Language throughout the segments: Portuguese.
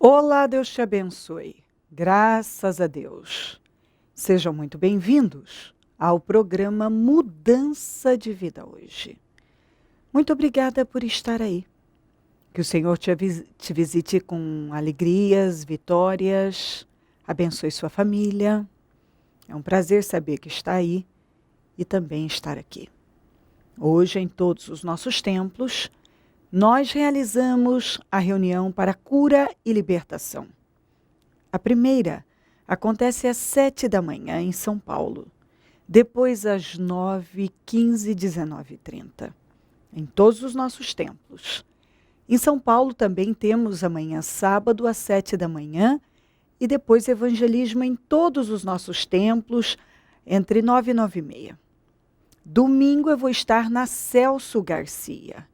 Olá, Deus te abençoe. Graças a Deus. Sejam muito bem-vindos ao programa Mudança de Vida hoje. Muito obrigada por estar aí. Que o Senhor te visite com alegrias, vitórias, abençoe sua família. É um prazer saber que está aí e também estar aqui. Hoje, em todos os nossos templos, nós realizamos a reunião para cura e libertação. A primeira acontece às 7 da manhã em São Paulo, depois às 9, 15, 19 e 30, em todos os nossos templos. Em São Paulo também temos amanhã sábado às 7 da manhã e depois evangelismo em todos os nossos templos entre 9 e 9 e meia. Domingo eu vou estar na Celso Garcia,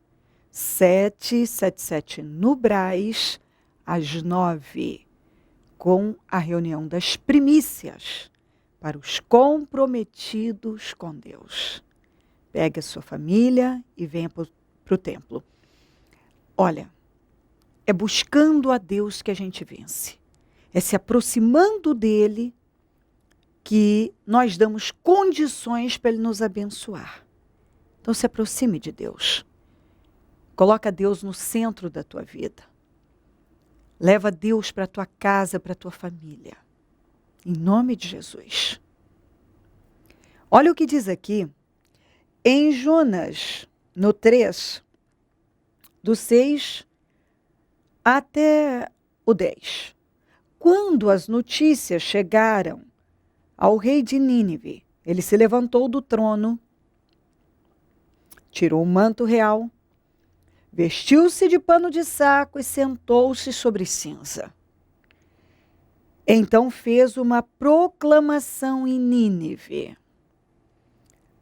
777 no Brás, às 9, com a reunião das primícias para os comprometidos com Deus. Pegue a sua família e venha para o templo. Olha, é buscando a Deus que a gente vence. É se aproximando dele que nós damos condições para ele nos abençoar. Então se aproxime de Deus. Coloca Deus no centro da tua vida. Leva Deus para a tua casa, para a tua família. Em nome de Jesus. Olha o que diz aqui. Em Jonas, no 3, do 6 até o 10. Quando as notícias chegaram ao rei de Nínive, ele se levantou do trono, tirou o manto real, vestiu-se de pano de saco e sentou-se sobre cinza. Então fez uma proclamação em Nínive.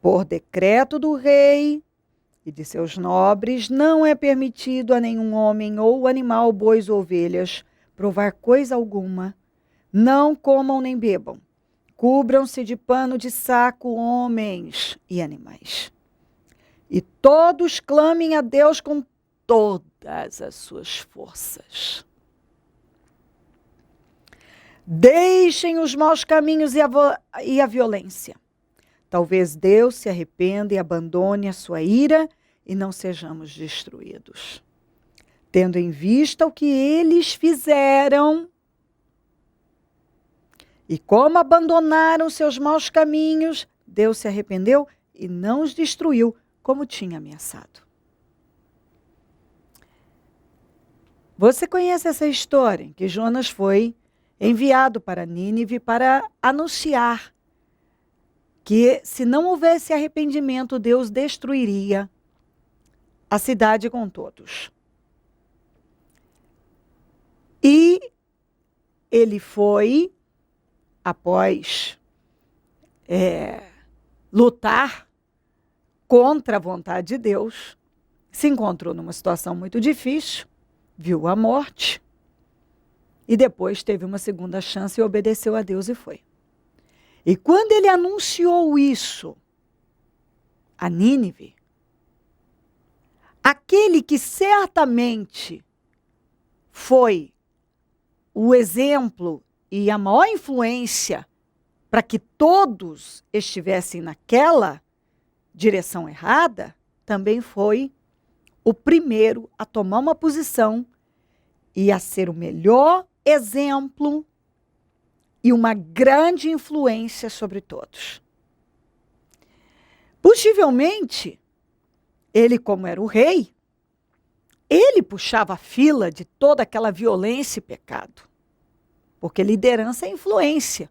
Por decreto do rei e de seus nobres, não é permitido a nenhum homem ou animal, bois ou ovelhas, provar coisa alguma. Não comam nem bebam. Cubram-se de pano de saco homens e animais. E todos clamem a Deus com todas as suas forças. Deixem os maus caminhos e a violência. Talvez Deus se arrependa e abandone a sua ira e não sejamos destruídos. Tendo em vista o que eles fizeram e como abandonaram seus maus caminhos, Deus se arrependeu e não os destruiu como tinha ameaçado. Você conhece essa história em que Jonas foi enviado para Nínive para anunciar que, se não houvesse arrependimento, Deus destruiria a cidade com todos. E ele foi, após lutar contra a vontade de Deus, se encontrou numa situação muito difícil, viu a morte, e depois teve uma segunda chance e obedeceu a Deus e foi. E quando ele anunciou isso a Nínive, aquele que certamente foi o exemplo e a maior influência para que todos estivessem naquela direção errada, também foi o primeiro a tomar uma posição e a ser o melhor exemplo e uma grande influência sobre todos. Possivelmente, ele, como era o rei, ele puxava a fila de toda aquela violência e pecado. Porque liderança é influência.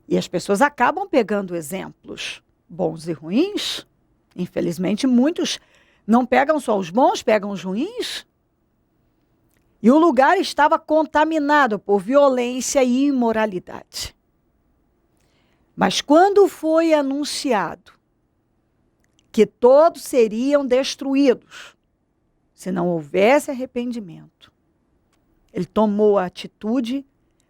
E as pessoas acabam pegando exemplos bons e ruins. Infelizmente, muitos não pegam só os bons, pegam os ruins. E o lugar estava contaminado por violência e imoralidade. Mas quando foi anunciado que todos seriam destruídos, se não houvesse arrependimento, ele tomou a atitude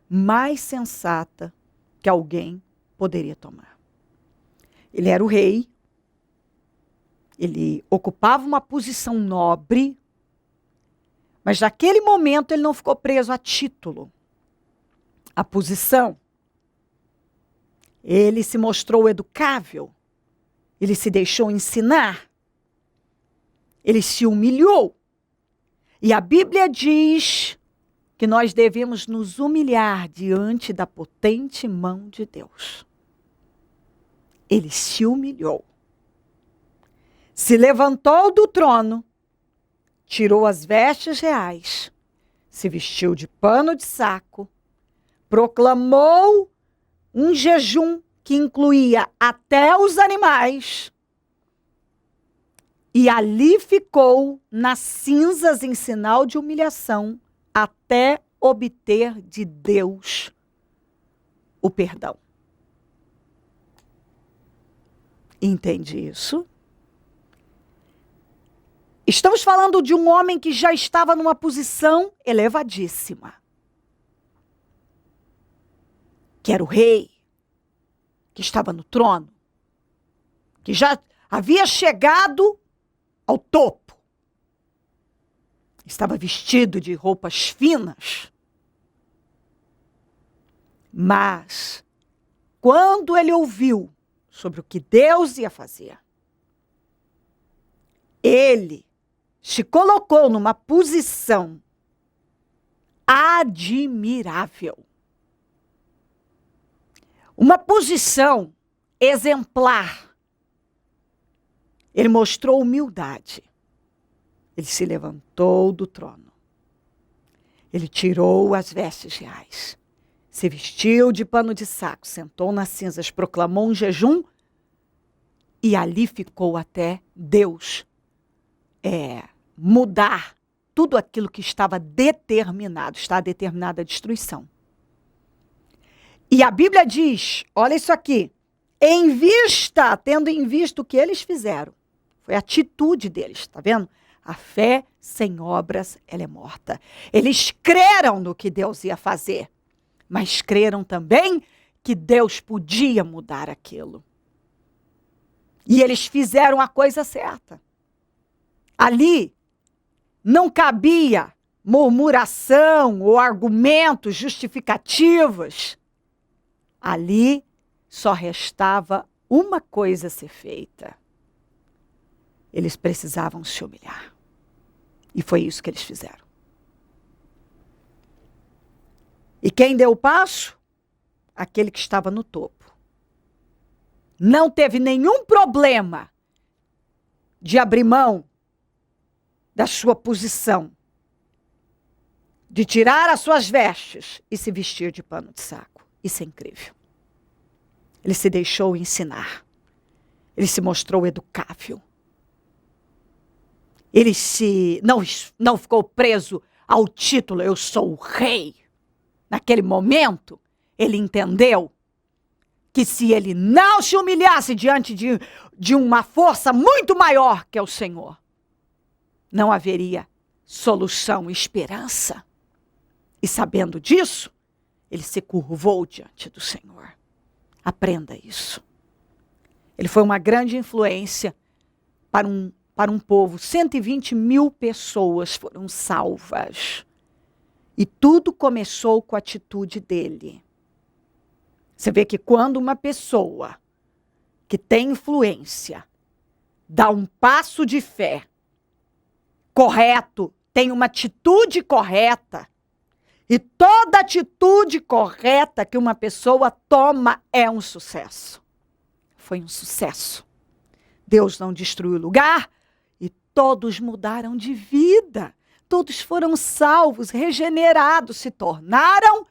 mais sensata que alguém poderia tomar. Ele era o rei, ele ocupava uma posição nobre, Mas naquele momento ele não ficou preso a título, a posição. Ele se mostrou educável. Ele se deixou ensinar. Ele se humilhou. E a Bíblia diz que nós devemos nos humilhar diante da potente mão de Deus. Ele se humilhou. Se levantou do trono, tirou as vestes reais, se vestiu de pano de saco, proclamou um jejum que incluía até os animais, e ali ficou nas cinzas em sinal de humilhação até obter de Deus o perdão. Entende isso? Estamos falando de um homem que já estava numa posição elevadíssima. Que era o rei, que estava no trono, que já havia chegado ao topo. Estava vestido de roupas finas. Mas, quando ele ouviu sobre o que Deus ia fazer, ele se colocou numa posição admirável. Uma posição exemplar. Ele mostrou humildade. Ele se levantou do trono. Ele tirou as vestes reais. Se vestiu de pano de saco, sentou nas cinzas, proclamou um jejum e ali ficou até Deus mudar tudo aquilo que estava determinado. Está determinada a destruição. E a Bíblia diz, olha isso aqui, tendo em vista o que eles fizeram. Foi a atitude deles, tá vendo? A fé sem obras, ela é morta. Eles creram no que Deus ia fazer, mas creram também que Deus podia mudar aquilo. E eles fizeram a coisa certa. Ali não cabia murmuração ou argumentos justificativos. Ali só restava uma coisa a ser feita. Eles precisavam se humilhar. E foi isso que eles fizeram. E quem deu o passo? Aquele que estava no topo. Não teve nenhum problema de abrir mão da sua posição, de tirar as suas vestes e se vestir de pano de saco. Isso é incrível. Ele se deixou ensinar. Ele se mostrou educável. Ele não ficou preso ao título, eu sou o rei. Naquele momento, ele entendeu que se ele não se humilhasse diante de uma força muito maior que é o Senhor, não haveria solução e esperança. E sabendo disso, ele se curvou diante do Senhor. Aprenda isso. Ele foi uma grande influência para um povo. 120 mil pessoas foram salvas. E tudo começou com a atitude dele. Você vê que quando uma pessoa que tem influência dá um passo de fé correto, tem uma atitude correta, e toda atitude correta que uma pessoa toma é um sucesso. Foi um sucesso. Deus não destruiu o lugar e todos mudaram de vida. Todos foram salvos, regenerados, se tornaram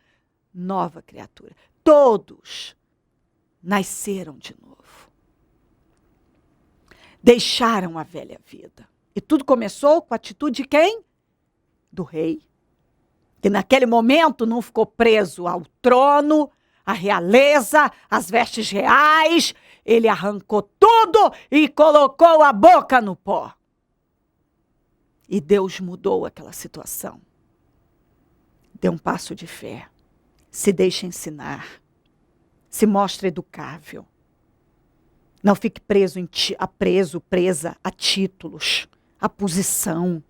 nova criatura. Todos nasceram de novo. Deixaram a velha vida. E tudo começou com a atitude de quem? Do rei. Que naquele momento não ficou preso ao trono, à realeza, às vestes reais. Ele arrancou tudo e colocou a boca no pó. E Deus mudou aquela situação. Dê um passo de fé. Se deixe ensinar. Se mostre educável. Não fique presa a títulos, a posição.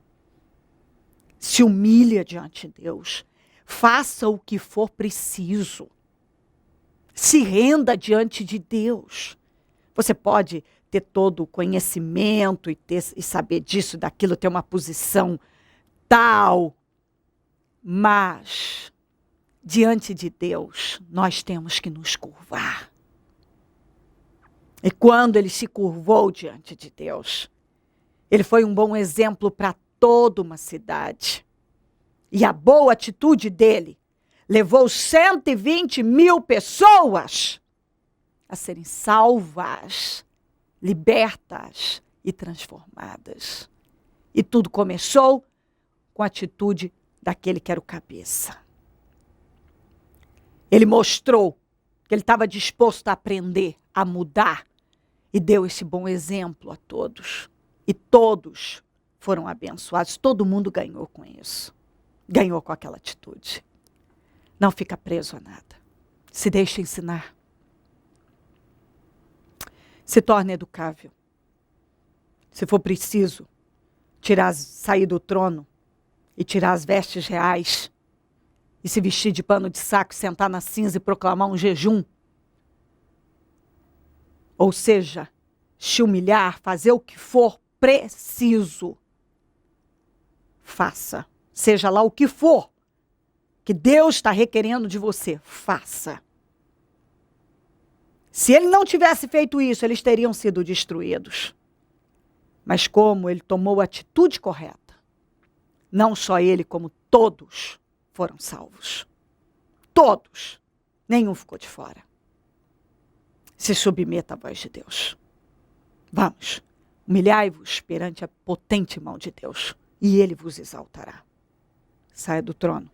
se humilha diante de Deus, faça o que for preciso, se renda diante de Deus. Você pode ter todo o conhecimento e saber disso, daquilo, ter uma posição tal, mas diante de Deus nós temos que nos curvar. E quando ele se curvou diante de Deus, ele foi um bom exemplo para toda uma cidade. E a boa atitude dele levou 120.000 pessoas a serem salvas, libertas e transformadas. E tudo começou com a atitude daquele que era o cabeça. Ele mostrou que ele estava disposto a aprender, a mudar, e deu esse bom exemplo a todos. E todos foram abençoados, todo mundo ganhou com isso. Ganhou com aquela atitude. Não fica preso a nada. Se deixa ensinar. Se torne educável. Se for preciso, sair do trono e tirar as vestes reais e se vestir de pano de saco, sentar na cinza e proclamar um jejum. Ou seja, se humilhar, fazer o que for preciso. Faça. Seja lá o que for que Deus está requerendo de você, faça. Se ele não tivesse feito isso, eles teriam sido destruídos. Mas como ele tomou a atitude correta, não só ele, como todos foram salvos. Todos. Nenhum ficou de fora. Se submeta à voz de Deus. Vamos, humilhai-vos perante a potente mão de Deus, e ele vos exaltará. Saia do trono,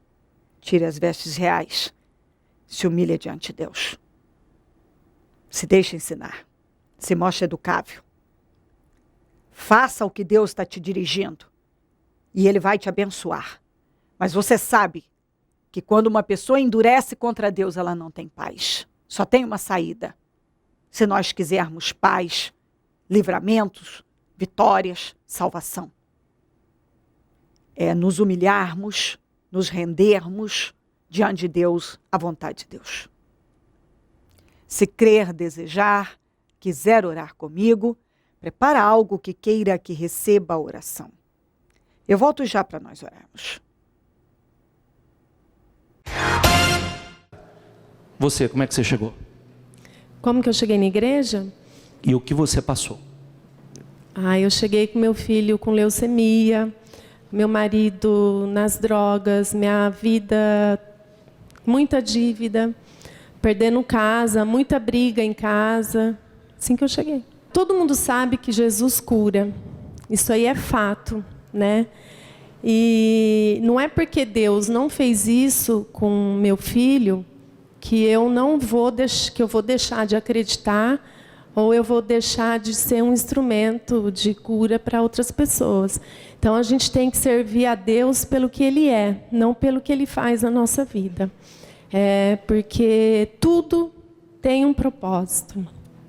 tire as vestes reais, se humilhe diante de Deus. Se deixe ensinar, se mostre educável. Faça o que Deus está te dirigindo, e ele vai te abençoar. Mas você sabe que quando uma pessoa endurece contra Deus, ela não tem paz. Só tem uma saída. Se nós quisermos paz, livramentos, vitórias, salvação. É nos humilharmos, nos rendermos diante de Deus, à vontade de Deus. Se crer, desejar, quiser orar comigo, prepara algo que queira que receba a oração. Eu volto já para nós orarmos. Você, como é que você chegou? Como que eu cheguei na igreja? E o que você passou? Eu cheguei com meu filho com leucemia, meu marido nas drogas, minha vida, muita dívida, perdendo casa, muita briga em casa. Assim que eu cheguei. Todo mundo sabe que Jesus cura. Isso aí é fato, né? E não é porque Deus não fez isso com meu filho que eu vou deixar de acreditar ou eu vou deixar de ser um instrumento de cura para outras pessoas. Então a gente tem que servir a Deus pelo que Ele é, não pelo que Ele faz na nossa vida. Porque tudo tem um propósito,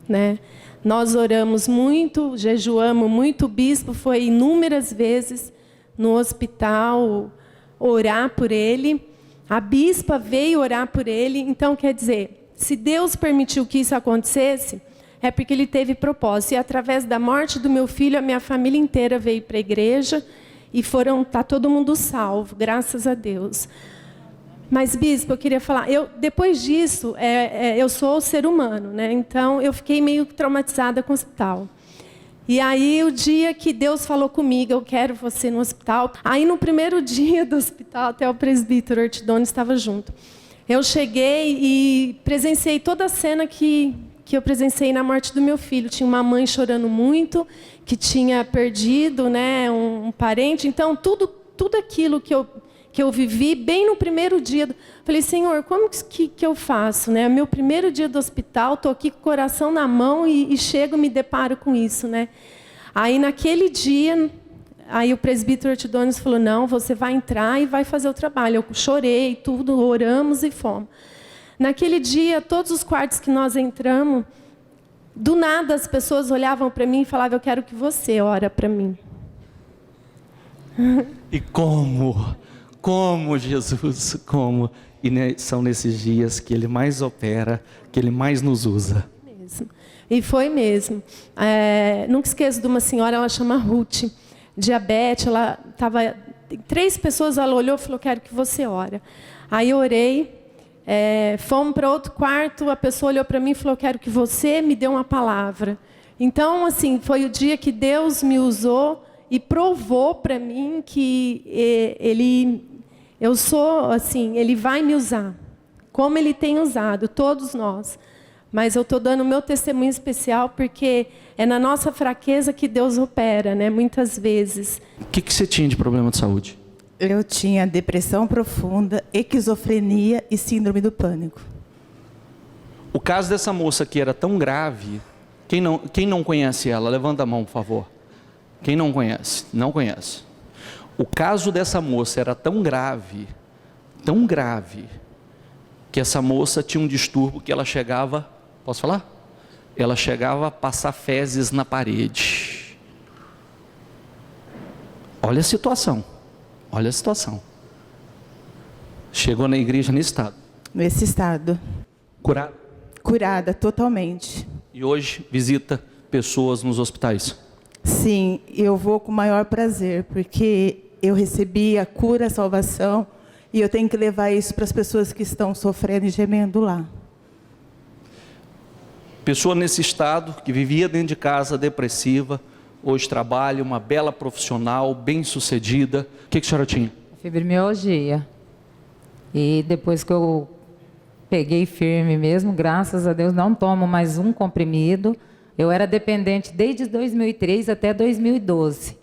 né? Nós oramos muito, jejuamos muito, o bispo foi inúmeras vezes no hospital orar por ele, a bispa veio orar por ele. Então, quer dizer, se Deus permitiu que isso acontecesse, é porque Ele teve propósito. E através da morte do meu filho, a minha família inteira veio para a igreja e tá todo mundo salvo, graças a Deus. Mas, bispo, eu queria falar, depois disso, eu sou ser humano, né? Então eu fiquei meio traumatizada com o hospital. E aí o dia que Deus falou comigo, eu quero você no hospital. Aí no primeiro dia do hospital, até o presbítero Ortidone estava junto. Eu cheguei e presenciei toda a cena que eu presenciei na morte do meu filho. Tinha uma mãe chorando muito, que tinha perdido, né, um parente. Então tudo aquilo que eu vivi bem no primeiro dia. Falei, Senhor, como que eu faço? Né? Meu primeiro dia do hospital, estou aqui com o coração na mão e chego, me deparo com isso. Né? Aí naquele dia, aí o presbítero Ortidones falou, não, você vai entrar e vai fazer o trabalho. Eu chorei, tudo, oramos e fomos. Naquele dia, todos os quartos que nós entramos, do nada as pessoas olhavam para mim e falavam, eu quero que você ora para mim. E como Jesus, como. E são nesses dias que Ele mais opera, que Ele mais nos usa. Mesmo. E foi mesmo. Nunca esqueço de uma senhora, ela chama Ruth, diabetes, ela estava... 3 pessoas, ela olhou e falou, quero que você ore. Aí eu orei, fomos para outro quarto, a pessoa olhou para mim e falou, quero que você me dê uma palavra. Então, assim, foi o dia que Deus me usou e provou para mim que eu sou, assim, Ele vai me usar, como Ele tem usado, todos nós. Mas eu estou dando o meu testemunho especial porque é na nossa fraqueza que Deus opera, né? Muitas vezes. O que você tinha de problema de saúde? Eu tinha depressão profunda, esquizofrenia e síndrome do pânico. O caso dessa moça que era tão grave, quem não conhece ela? Levanta a mão, por favor. Quem não conhece? Não conhece. O caso dessa moça era tão grave, que essa moça tinha um distúrbio que ela chegava, posso falar? Ela chegava a passar fezes na parede. Olha a situação. Chegou na igreja nesse estado. Nesse estado. Curada? Curada totalmente. E hoje visita pessoas nos hospitais? Sim, eu vou com o maior prazer, porque eu recebi a cura, a salvação, e eu tenho que levar isso para as pessoas que estão sofrendo e gemendo lá. Pessoa nesse estado, que vivia dentro de casa depressiva, hoje trabalha, uma bela profissional, bem-sucedida. O que a senhora tinha? Fibromialgia. E depois que eu peguei firme mesmo, graças a Deus, não tomo mais um comprimido. Eu era dependente desde 2003 até 2012.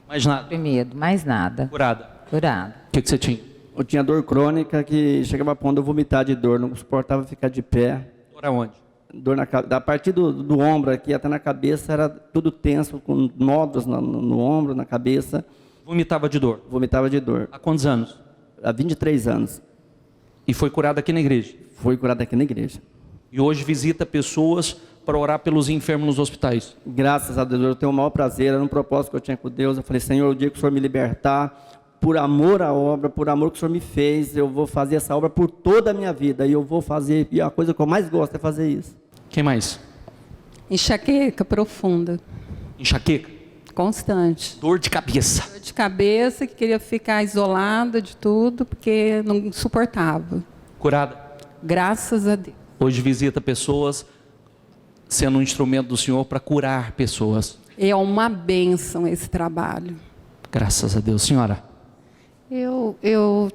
Mais nada? Comprimido, mais nada. Curada? Curada. O que você tinha? Eu tinha dor crônica que chegava a ponto de eu vomitar de dor, não suportava ficar de pé. Dor aonde? Dor da parte do ombro aqui até na cabeça, era tudo tenso, com nódulos no ombro, na cabeça. Vomitava de dor? Vomitava de dor. Há quantos anos? Há 23 anos. E foi curado aqui na igreja? Foi curado aqui na igreja. E hoje visita pessoas para orar pelos enfermos nos hospitais? Graças a Deus, eu tenho o maior prazer, era um propósito que eu tinha com Deus. Eu falei, Senhor, o dia que o Senhor me libertar, por amor à obra, por amor que o Senhor me fez, eu vou fazer essa obra por toda a minha vida. E eu vou fazer, e a coisa que eu mais gosto é fazer isso. Quem mais? Enxaqueca profunda. Enxaqueca? Constante. Dor de cabeça? Dor de cabeça, que queria ficar isolada de tudo, porque não suportava. Curada? Graças a Deus. Hoje visita pessoas, sendo um instrumento do Senhor para curar pessoas. É uma bênção esse trabalho. Graças a Deus. Senhora? Eu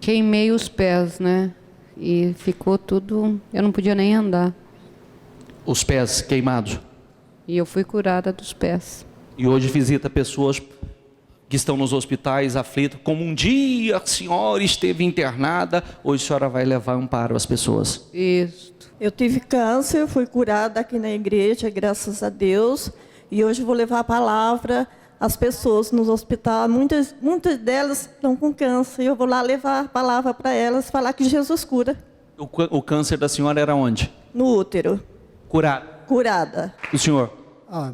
queimei os pés, né? E ficou tudo... Eu não podia nem andar. Os pés queimados? E eu fui curada dos pés. E hoje visita pessoas que estão nos hospitais aflitas, como um dia a senhora esteve internada, hoje a senhora vai levar amparo às pessoas. Isso. Eu tive câncer, fui curada aqui na igreja, graças a Deus. E hoje vou levar a palavra às pessoas nos hospitais. Muitas delas estão com câncer. Eu vou lá levar a palavra para elas, falar que Jesus cura. O câncer da senhora era onde? No útero. Curada. O senhor?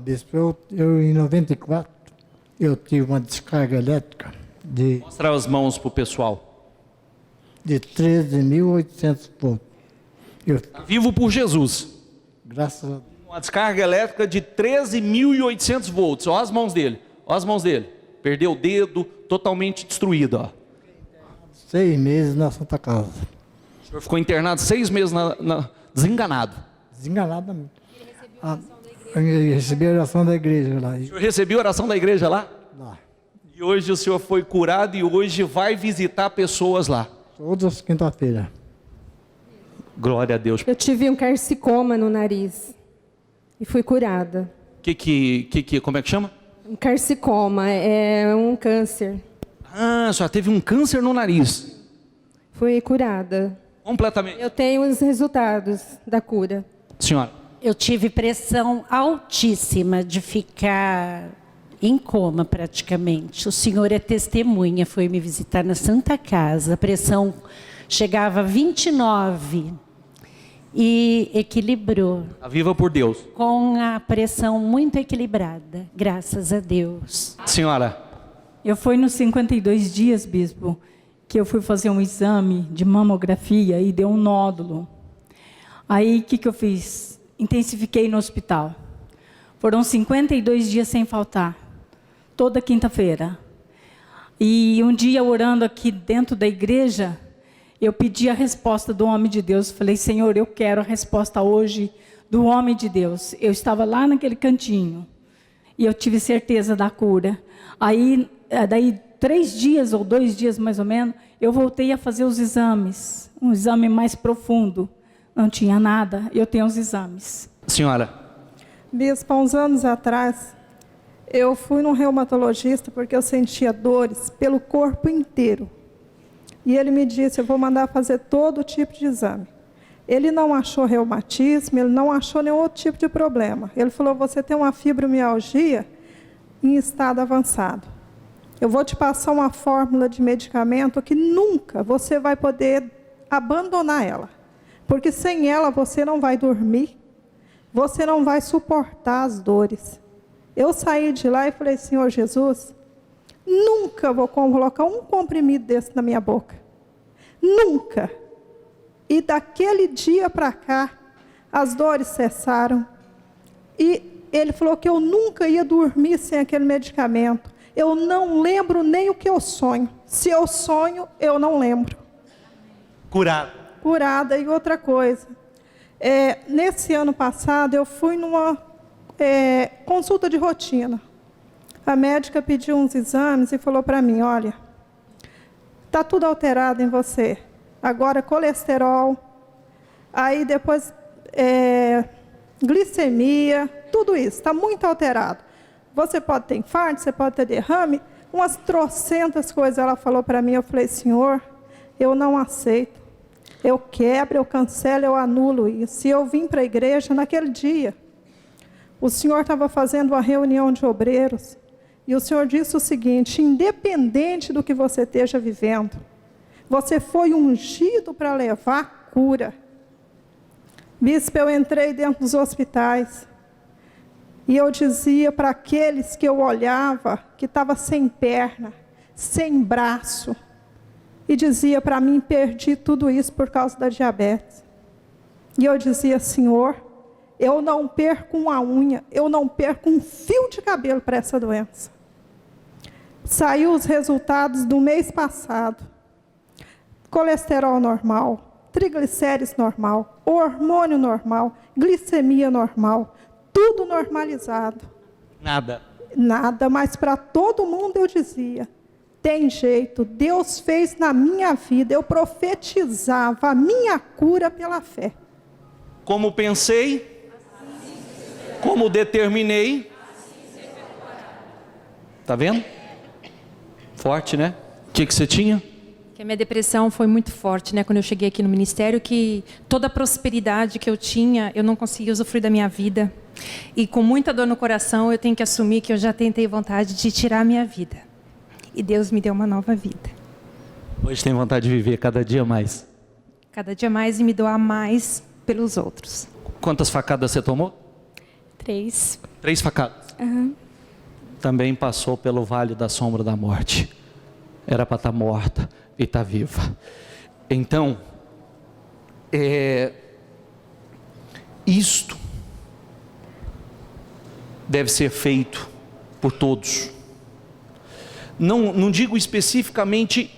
Bispo, eu em 94, eu tive uma descarga elétrica de... Mostra as mãos para o pessoal. De 13.800 pontos. Vivo por Jesus. Graças a Deus. Uma descarga elétrica de 13.800 volts. Olha as mãos dele. Olha as mãos dele. Perdeu o dedo, totalmente destruído. Ó. 6 meses na Santa Casa. O senhor ficou internado 6 meses desenganado. Desenganadamente. Eu recebi a oração da igreja lá. O senhor recebeu a oração da igreja lá? Lá. E hoje o senhor foi curado e hoje vai visitar pessoas lá. Todas as quinta-feiras. Glória a Deus. Eu tive um carcinoma no nariz e fui curada. Como é que chama? Um carcinoma, é um câncer. Ah, a senhora teve um câncer no nariz. Fui curada. Completamente. Eu tenho os resultados da cura. Senhora? Eu tive pressão altíssima de ficar em coma praticamente. O senhor é testemunha, foi me visitar na Santa Casa. A pressão chegava a 29 e equilibrou. A viva por Deus. Com a pressão muito equilibrada, graças a Deus. Senhora? Eu fui nos 52 dias, bispo, que eu fui fazer um exame de mamografia e deu um nódulo. Aí, o que eu fiz? Intensifiquei no hospital. Foram 52 dias sem faltar, toda quinta-feira. E um dia, orando aqui dentro da igreja, eu pedi a resposta do homem de Deus. Falei, Senhor, eu quero a resposta hoje do homem de Deus. Eu estava lá naquele cantinho e eu tive certeza da cura. Aí, daí 3 dias ou 2 dias mais ou menos, eu voltei a fazer os exames, um exame mais profundo. Não tinha nada, eu tenho os exames. Senhora. Bispo, há uns anos atrás, eu fui num reumatologista porque eu sentia dores pelo corpo inteiro. E ele me disse, eu vou mandar fazer todo tipo de exame. Ele não achou reumatismo, ele não achou nenhum outro tipo de problema. Ele falou, você tem uma fibromialgia em estado avançado. Eu vou te passar uma fórmula de medicamento que nunca você vai poder abandonar ela. Porque sem ela você não vai dormir, você não vai suportar as dores. Eu saí de lá e falei, Senhor Jesus, nunca vou colocar um comprimido desse na minha boca. Nunca. E daquele dia para cá, as dores cessaram. E ele falou que eu nunca ia dormir sem aquele medicamento. Eu não lembro nem o que eu sonho. Se eu sonho, eu não lembro. Curada. Curada. E outra coisa, nesse ano passado eu fui numa consulta de rotina. A médica pediu uns exames e falou para mim, olha, está tudo alterado em você. Agora colesterol, aí depois glicemia, tudo isso, está muito alterado. Você pode ter infarto, você pode ter derrame, umas trocentas coisas ela falou para mim. Eu falei, Senhor, eu não aceito. Eu quebro, eu cancelo, eu anulo isso. E eu vim para a igreja naquele dia. O Senhor estava fazendo uma reunião de obreiros. E o Senhor disse o seguinte, independente do que você esteja vivendo, você foi ungido para levar cura. Bispo, eu entrei dentro dos hospitais. E eu dizia para aqueles que eu olhava, que estava sem perna, sem braço, e dizia para mim, perdi tudo isso por causa da diabetes. E eu dizia, Senhor, eu não perco uma unha, eu não perco um fio de cabelo para essa doença. Saiu os resultados do mês passado. Colesterol normal, triglicérides normal, hormônio normal, glicemia normal, tudo normalizado. Nada. Nada, mas para todo mundo eu dizia, tem jeito, Deus fez na minha vida, eu profetizava a minha cura pela fé. Como pensei, como determinei. Tá vendo? Forte, né? O que você tinha? Que a minha depressão foi muito forte, né? Quando eu cheguei aqui no ministério, que toda a prosperidade que eu tinha, eu não conseguia usufruir da minha vida. E com muita dor no coração, eu tenho que assumir que eu já tentei vontade de tirar a minha vida. E Deus me deu uma nova vida. Hoje tem vontade de viver cada dia mais. Cada dia mais e me doar mais pelos outros. Quantas facadas você tomou? 3. 3 facadas. Uhum. Também passou pelo vale da sombra da morte. Era para estar morta e está viva. Então, isto deve ser feito por todos. Não digo especificamente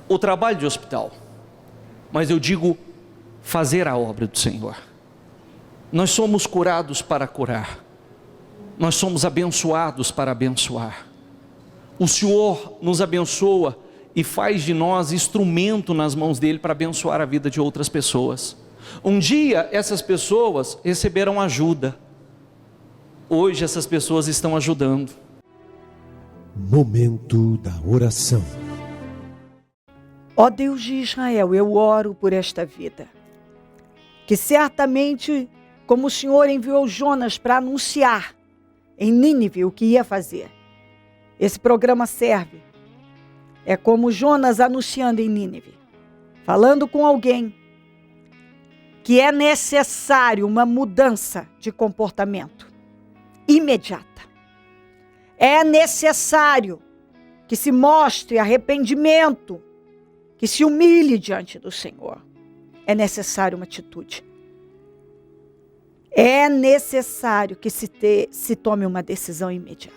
o trabalho de hospital, mas eu digo fazer a obra do Senhor. Nós somos curados para curar. Nós somos abençoados para abençoar. O Senhor nos abençoa e faz de nós instrumento nas mãos dele para abençoar a vida de outras pessoas. Um dia essas pessoas receberam ajuda. Hoje essas pessoas estão ajudando. Momento da oração. Ó Deus de Israel, eu oro por esta vida, que certamente, como o Senhor enviou Jonas para anunciar em Nínive o que ia fazer, esse programa serve. É como Jonas anunciando em Nínive, falando com alguém que é necessário uma mudança de comportamento imediata. É necessário que se mostre arrependimento, que se humilhe diante do Senhor. É necessário uma atitude. É necessário que se tome uma decisão imediata.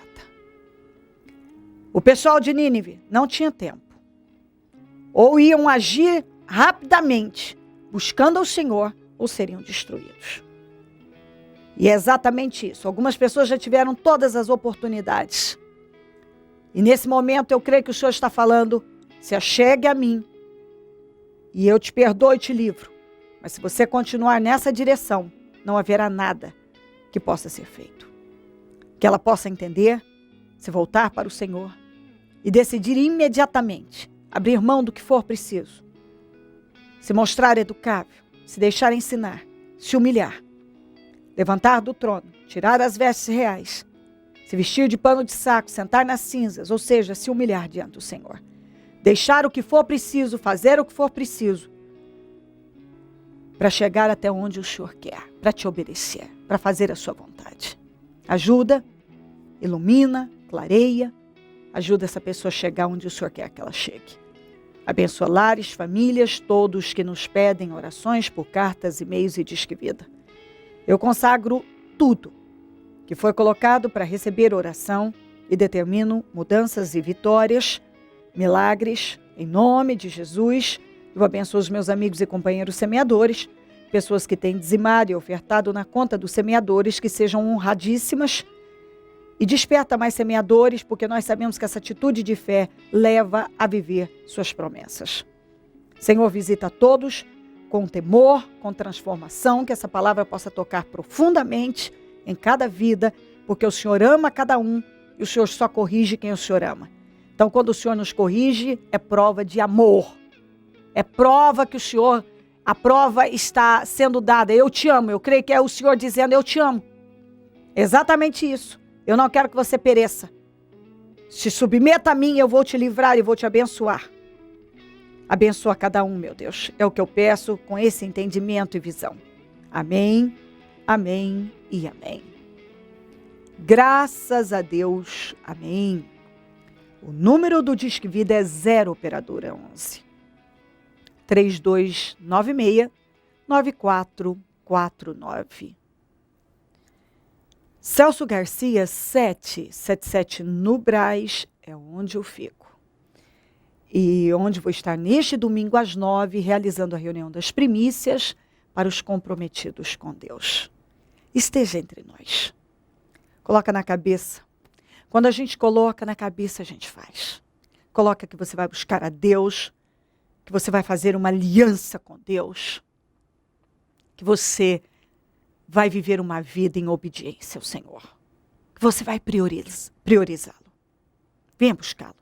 O pessoal de Nínive não tinha tempo. Ou iam agir rapidamente, buscando ao Senhor, ou seriam destruídos. E é exatamente isso. Algumas pessoas já tiveram todas as oportunidades. E nesse momento eu creio que o Senhor está falando, se achegue a mim, e eu te perdoo e te livro. Mas se você continuar nessa direção, não haverá nada que possa ser feito. Que ela possa entender, se voltar para o Senhor e decidir imediatamente abrir mão do que for preciso. Se mostrar educável, se deixar ensinar, se humilhar, levantar do trono, tirar as vestes reais, se vestir de pano de saco, sentar nas cinzas, ou seja, se humilhar diante do Senhor. Deixar o que for preciso, fazer o que for preciso, para chegar até onde o Senhor quer, para te obedecer, para fazer a sua vontade. Ajuda, ilumina, clareia, ajuda essa pessoa a chegar onde o Senhor quer que ela chegue. Abençoa lares, famílias, todos que nos pedem orações por cartas, e-mails e Disque Vida. Eu consagro tudo que foi colocado para receber oração e determino mudanças e vitórias, milagres, em nome de Jesus. Eu abençoo os meus amigos e companheiros semeadores, pessoas que têm dizimado e ofertado na conta dos semeadores, que sejam honradíssimas. E desperta mais semeadores, porque nós sabemos que essa atitude de fé leva a viver suas promessas. Senhor, visita todos com temor, com transformação, que essa palavra possa tocar profundamente em cada vida, porque o Senhor ama cada um e o Senhor só corrige quem o Senhor ama. Então, quando o Senhor nos corrige, é prova de amor. É prova que o Senhor, a prova está sendo dada. Eu te amo. Eu creio que é o Senhor dizendo, eu te amo. Exatamente isso. Eu não quero que você pereça. Se submeta a mim, eu vou te livrar e vou te abençoar. Abençoa cada um, meu Deus. É o que eu peço com esse entendimento e visão. Amém, amém e amém. Graças a Deus, amém. O número do Disque Vida é 0 operadora 11 3296-9449. Celso Garcia, 777 no Brás, é onde eu fico. E onde vou estar neste domingo às 9, realizando a reunião das primícias para os comprometidos com Deus. Esteja entre nós. Coloca na cabeça. Quando a gente coloca na cabeça, a gente faz. Coloca que você vai buscar a Deus, que você vai fazer uma aliança com Deus, que você vai viver uma vida em obediência ao Senhor, que você vai priorizá-lo. Venha buscá-lo.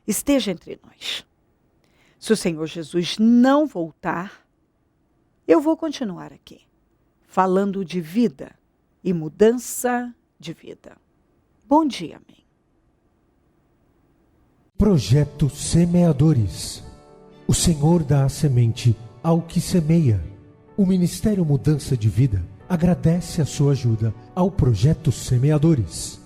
Esteja entre nós. Se o Senhor Jesus não voltar, eu vou continuar aqui, falando de vida e mudança de vida. Bom dia, amém. Projeto Semeadores. O Senhor dá a semente ao que semeia. O Ministério Mudança de Vida agradece a sua ajuda ao Projeto Semeadores.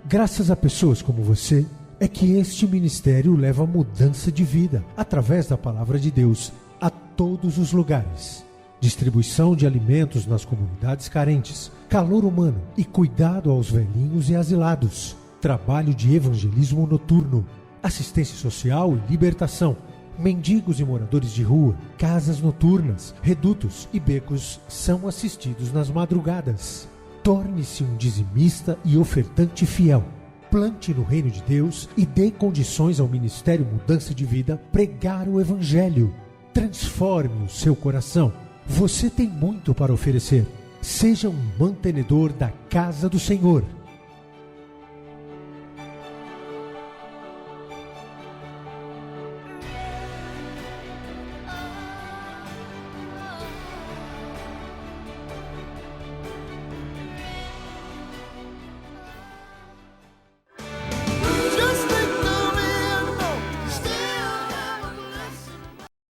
Graças a pessoas como você, é que este ministério leva mudança de vida, através da Palavra de Deus, a todos os lugares. Distribuição de alimentos nas comunidades carentes, calor humano e cuidado aos velhinhos e asilados. Trabalho de evangelismo noturno, assistência social e libertação. Mendigos e moradores de rua, casas noturnas, redutos e becos são assistidos nas madrugadas. Torne-se um dizimista e ofertante fiel. Plante no reino de Deus e dê condições ao Ministério Mudança de Vida pregar o Evangelho. Transforme o seu coração. Você tem muito para oferecer. Seja um mantenedor da casa do Senhor.